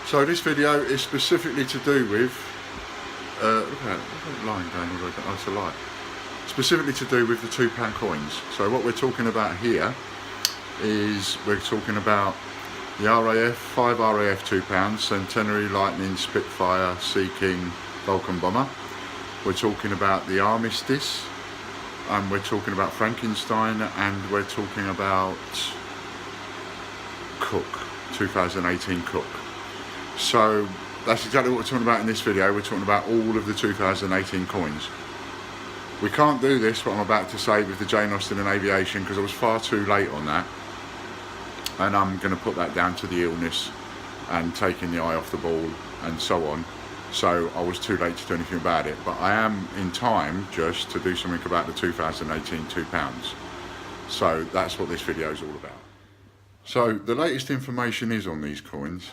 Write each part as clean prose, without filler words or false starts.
So this video is specifically to do with, look at that line going all the way down, oh, it's a light. Specifically to do with the £2 coins. So what we're talking about here is we're talking about the RAF, 5 RAF £2, Centenary Lightning, Spitfire, Sea King, Vulcan Bomber. We're talking about the Armistice, and we're talking about Frankenstein, and we're talking about Cook, 2018 Cook. So that's exactly what we're talking about in this video. We're talking about all of the 2018 coins. We can't do this, what I'm about to say, with the Jane Austen and aviation, because I was far too late on that. And I'm going to put that down to the illness and taking the eye off the ball and so on. So I was too late to do anything about it. But I am in time just to do something about the 2018 £2. So that's what this video is all about. So the latest information is on these coins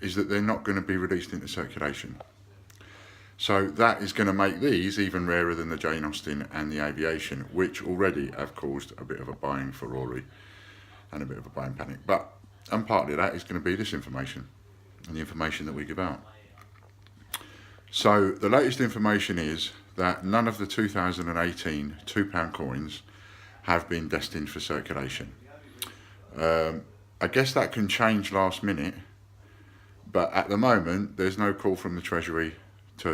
is that they're not going to be released into circulation. So that is going to make these even rarer than the Jane Austen and the aviation, which already have caused a bit of a buying furore and a bit of a buying panic. And partly that is going to be this information and the information that we give out. So the latest information is that none of the 2018 £2 coins have been destined for circulation. I guess that can change last minute, but at the moment there's no call from the Treasury for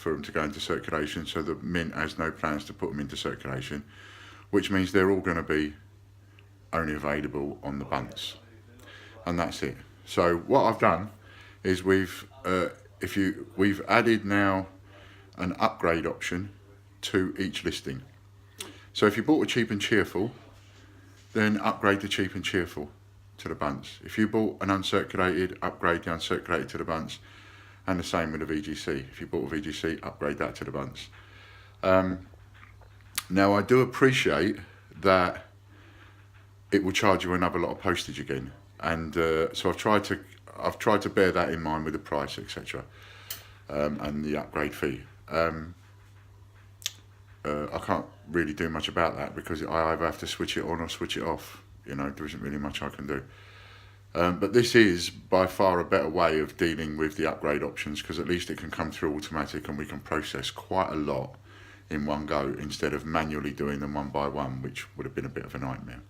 them to go into circulation, so the Mint has no plans to put them into circulation, which means they're all going to be only available on the bunts, and that's it. So what I've done is we've added now an upgrade option to each listing. So if you bought a cheap and cheerful, then upgrade the cheap and cheerful to the bunts. If you bought an uncirculated, upgrade the uncirculated to the bunts, and the same with a VGC. If you bought a VGC, upgrade that to the bunts. Now I do appreciate that it will charge you another lot of postage again, and so I've tried to bear that in mind with the price, etc., and the upgrade fee. I can't really do much about that because I either have to switch it on or switch it off. You know, there isn't really much I can do. But this is by far a better way of dealing with the upgrade options, because at least it can come through automatic and we can process quite a lot in one go instead of manually doing them one by one, which would have been a bit of a nightmare.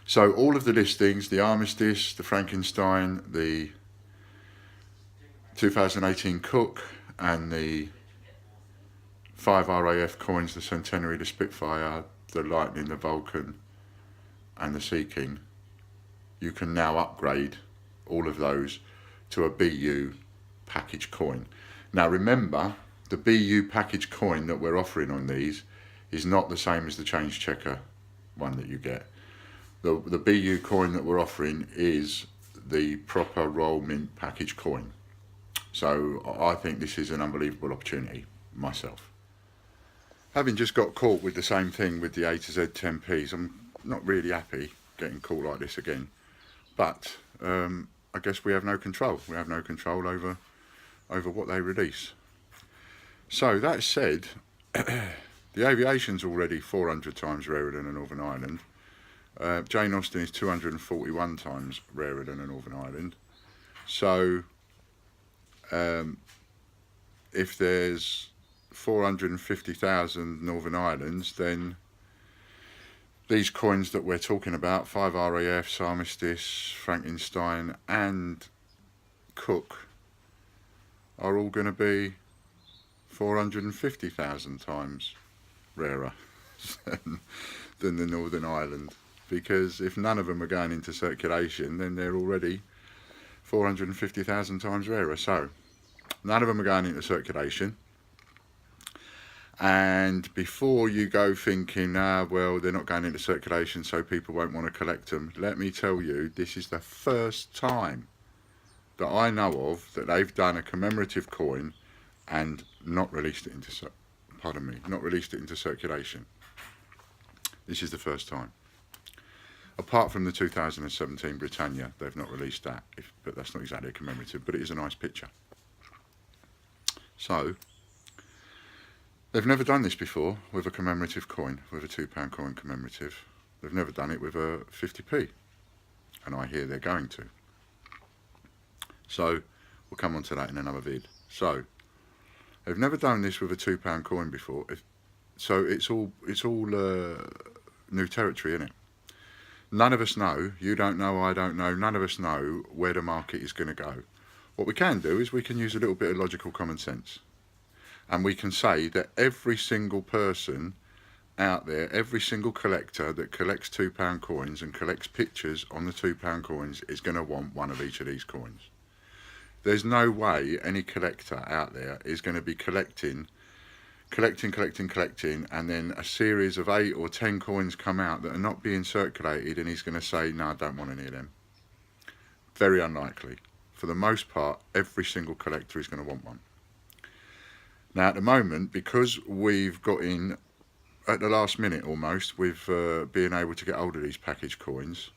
So all of the listings, the Armistice, the Frankenstein, the 2018 Cook, and the 5 RAF coins, the Centenary, the Spitfire, the Lightning, the Vulcan, and the Sea King, you can now upgrade all of those to a BU package coin. Now remember, the BU package coin that we're offering on these is not the same as the change checker one that you get. The BU coin that we're offering is the proper Royal Mint package coin. So I think this is an unbelievable opportunity myself. Having just got caught with the same thing with the A to Z 10p's, I'm not really happy getting caught like this again. But I guess we have no control. We have no control over what they release. So that said, the aviation's already 400 times rarer than a Northern Ireland. Jane Austen is 241 times rarer than a Northern Ireland. So if there's 450,000 Northern Irelands, then these coins that we're talking about, 5 RAFs, Armistice, Frankenstein and Cook, are all going to be 450,000 times rarer than the Northern Ireland. Because if none of them are going into circulation, then they're already 450,000 times rarer. So none of them are going into circulation. And before you go thinking, well, they're not going into circulation, so people won't want to collect them, let me tell you, this is the first time that I know of that they've done a commemorative coin and not released it into circulation. This is the first time. Apart from the 2017 Britannia, they've not released that, but that's not exactly a commemorative, but it is a nice picture. So they've never done this before with a commemorative coin, with a £2 coin commemorative. They've never done it with a 50p, and I hear they're going to. So we'll come on to that in another vid. So I've never done this with a £2 coin before, so it's all new territory, isn't it? None of us know, you don't know, I don't know, none of us know where the market is going to go. What we can do is we can use a little bit of logical common sense, and we can say that every single person out there, every single collector that collects £2 coins and collects pictures on the £2 coins is going to want one of each of these coins. There's no way any collector out there is going to be collecting, and then a series of 8 or 10 coins come out that are not being circulated, and he's going to say, no, I don't want any of them. Very unlikely. For the most part, every single collector is going to want one. Now, at the moment, because we've got in at the last minute almost with being able to get hold of these package coins,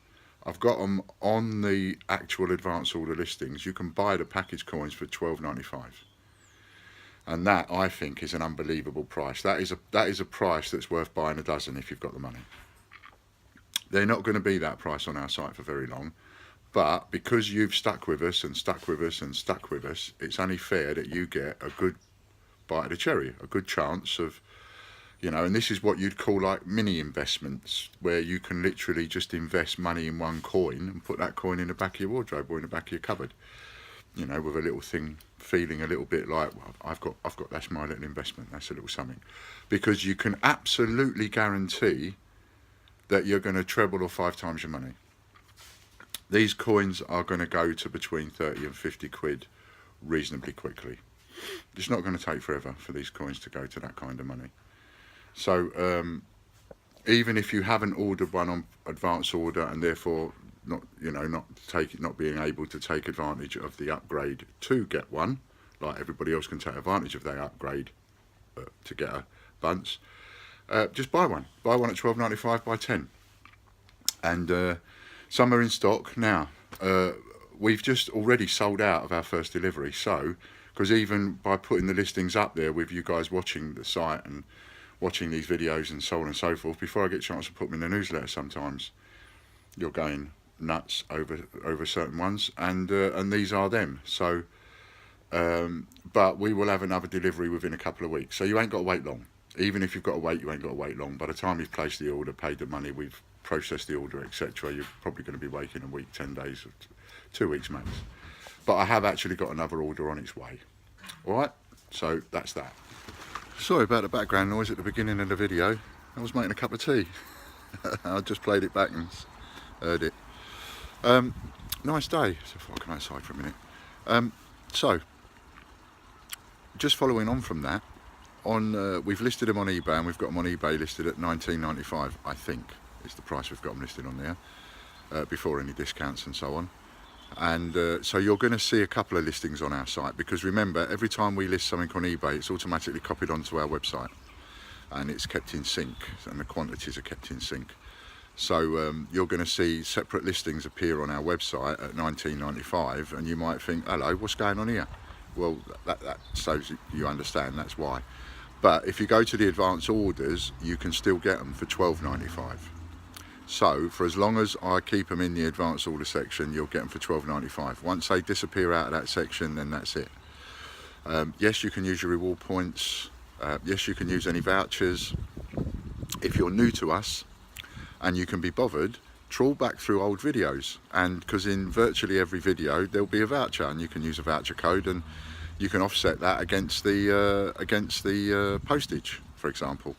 I've got them on the actual advance order listings. You can buy the package coins for £12.95, and that, I think, is an unbelievable price. That is a price that's worth buying a dozen if you've got the money. They're not going to be that price on our site for very long, but because you've stuck with us and stuck with us and stuck with us, it's only fair that you get a good bite of the cherry, a good chance of, you know, and this is what you'd call like mini investments, where you can literally just invest money in one coin and put that coin in the back of your wardrobe or in the back of your cupboard, you know, with a little thing feeling a little bit like, well, I've got that's my little investment, that's a little something, because you can absolutely guarantee that you're going to treble or 5 times your money. These coins are going to go to between 30 and 50 quid reasonably quickly. It's not going to take forever for these coins to go to that kind of money. So even if you haven't ordered one on advance order and therefore not being able to take advantage of the upgrade to get one, like everybody else can take advantage of their upgrade to get a bunce, just buy one at £12.95, buy 10, and some are in stock now. We've just already sold out of our first delivery, so because even by putting the listings up there with you guys watching the site and watching these videos and so on and so forth, before I get a chance to put them in the newsletter, sometimes you're going nuts over certain ones, and these are them. So but we will have another delivery within a couple of weeks, so you ain't got to wait long. Even if you've got to wait, you ain't got to wait long. By the time you've placed the order, paid the money, we've processed the order, etc., you're probably going to be waiting a week, 10 days, 2 weeks max. But I have actually got another order on its way. Alright, so that's that. Sorry about the background noise at the beginning of the video. I was making a cup of tea. I just played it back and heard it. Nice day. So if I come outside for a minute. So, just following on from that, we've listed them on eBay, and we've got them on eBay listed at £19.95, I think is the price we've got them listed on there, before any discounts and so on. And so you're going to see a couple of listings on our site, because remember, every time we list something on eBay, it's automatically copied onto our website, and it's kept in sync, and the quantities are kept in sync. So you're going to see separate listings appear on our website at £19.95, and you might think, hello, what's going on here? Well, that so you understand that's why. But if you go to the advance orders, you can still get them for £12.95. So for as long as I keep them in the advance order section, you'll get them for £12.95. Once they disappear out of that section, then that's it. Yes, you can use your reward points. Yes, you can use any vouchers. If you're new to us and you can be bothered, trawl back through old videos, and because in virtually every video there'll be a voucher, and you can use a voucher code, and you can offset that against the postage, for example,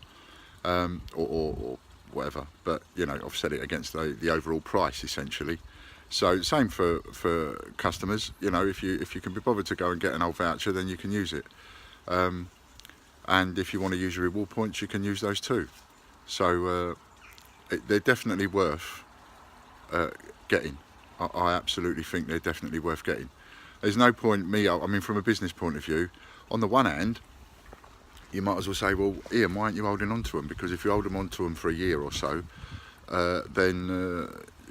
or whatever, but you know, offset it against the overall price essentially. So same for customers, you know, if you can be bothered to go and get an old voucher, then you can use it, and if you want to use your reward points, you can use those too. So they're definitely worth getting. I absolutely think they're definitely worth getting. There's no point I mean, from a business point of view, on the one hand, you might as well say, well, Ian, why aren't you holding on to them? Because if you hold them on to them for a year or so, then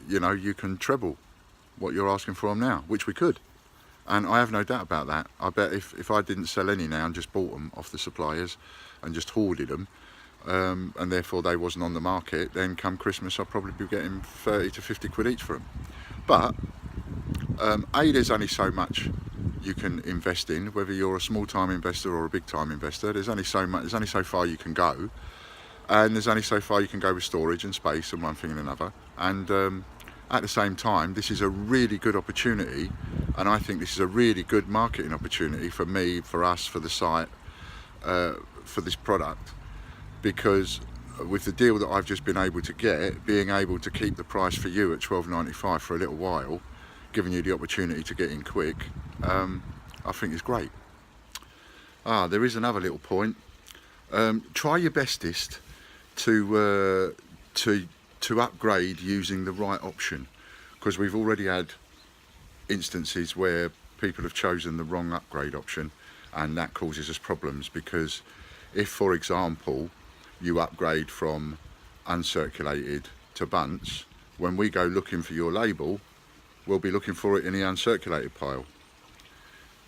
you know, you can treble what you're asking for them now, which we could. And I have no doubt about that. I bet if I didn't sell any now and just bought them off the suppliers and just hoarded them, and therefore they wasn't on the market, then come Christmas I'll probably be getting 30 to 50 quid each for them. But There's only so much you can invest in, whether you're a small time investor or a big time investor. There's only so much, there's only so far you can go, and there's only so far you can go with storage and space and one thing and another. And at the same time, this is a really good opportunity, and I think this is a really good marketing opportunity for me, for us, for the site, for this product, because with the deal that I've just been able to get, being able to keep the price for you at $12.95 for a little while, giving you the opportunity to get in quick, I think is great. There is another little point. Try your bestest to upgrade using the right option, because we've already had instances where people have chosen the wrong upgrade option, and that causes us problems. Because if, for example, you upgrade from uncirculated to bunts, when we go looking for your label, we'll be looking for it in the uncirculated pile.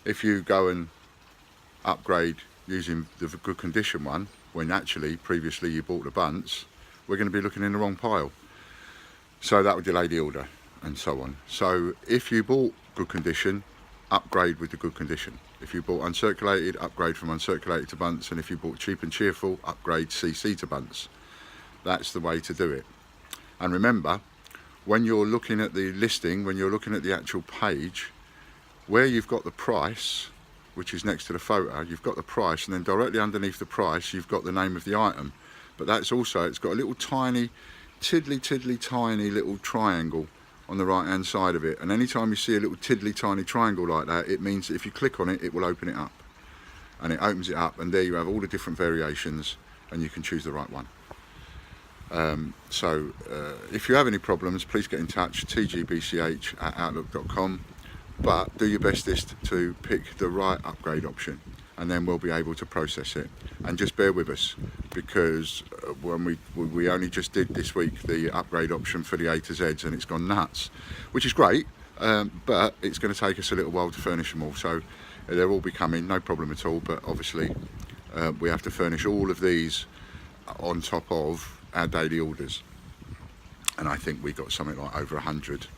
If you go and upgrade using the good condition one, when actually previously you bought the bunts, we're going to be looking in the wrong pile. So that would delay the order and so on. So if you bought good condition, upgrade with the good condition. If you bought uncirculated, upgrade from uncirculated to bunts. And if you bought cheap and cheerful, upgrade CC to bunts. That's the way to do it. And remember, when you're looking at the listing, when you're looking at the actual page, where you've got the price, which is next to the photo, you've got the price, and then directly underneath the price you've got the name of the item. But that's also, it's got a little tiny, tiddly tiny little triangle on the right hand side of it, and anytime you see a little tiddly tiny triangle like that, it means that if you click on it, it will open it up, and it opens it up, and there you have all the different variations, and you can choose the right one. If you have any problems, please get in touch, tgbch@outlook.com, but do your bestest to pick the right upgrade option, and then we'll be able to process it. And just bear with us, because when we only just did this week the upgrade option for the A to Zs, and it's gone nuts, which is great, but it's going to take us a little while to furnish them all. So they'll all be coming, no problem at all, but obviously we have to furnish all of these on top of our daily orders, and I think we got something like over 100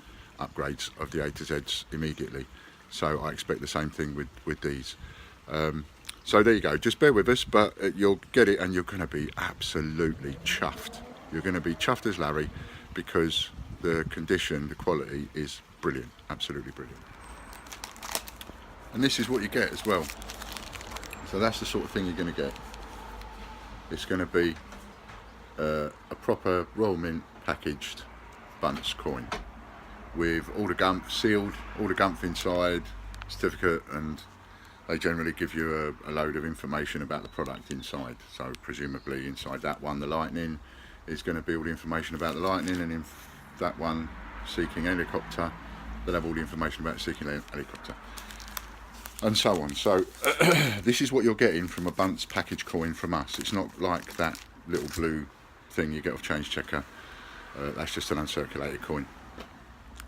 upgrades of the A to Zs immediately. So I expect the same thing with these. So there you go, just bear with us, but you'll get it, and you're going to be absolutely chuffed. You're going to be chuffed as Larry, because the condition, the quality is brilliant, absolutely brilliant. And this is what you get as well. So that's the sort of thing you're going to get. It's going to be a proper Royal Mint packaged bunts coin, with all the gumph sealed, all the gumph inside, certificate, and they generally give you a load of information about the product inside. So presumably inside that one, the Lightning, is going to be all the information about the Lightning, and in that one, Seeking Helicopter, they'll have all the information about Seeking Helicopter, and so on. So this is what you're getting from a bunts package coin from us. It's not like that little blue thing you get off Change Checker. That's just an uncirculated coin.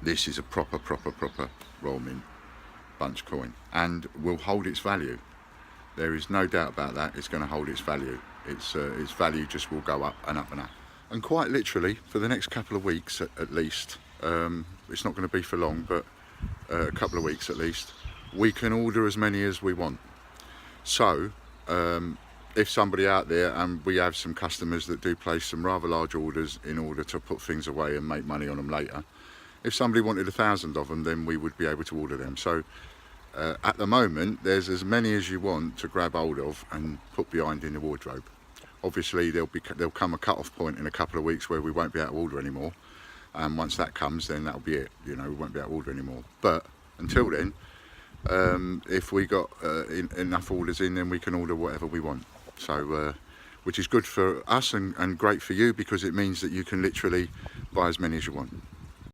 This is a proper Royal Mint bunch coin, and will hold its value. There is no doubt about that. It's going to hold its value. Its value just will go up and up and up, and quite literally for the next couple of weeks at least. It's not going to be for long, but a couple of weeks at least, we can order as many as we want. So if somebody out there, and we have some customers that do place some rather large orders in order to put things away and make money on them later, if somebody wanted 1,000 of them, then we would be able to order them. So at the moment, there's as many as you want to grab hold of and put behind in the wardrobe. Obviously, there'll come a cut-off point in a couple of weeks where we won't be able to order anymore. And once that comes, then that'll be it. You know, we won't be able to order anymore. But until then, if we got enough orders in, then we can order whatever we want. So, which is good for us and great for you, because it means that you can literally buy as many as you want.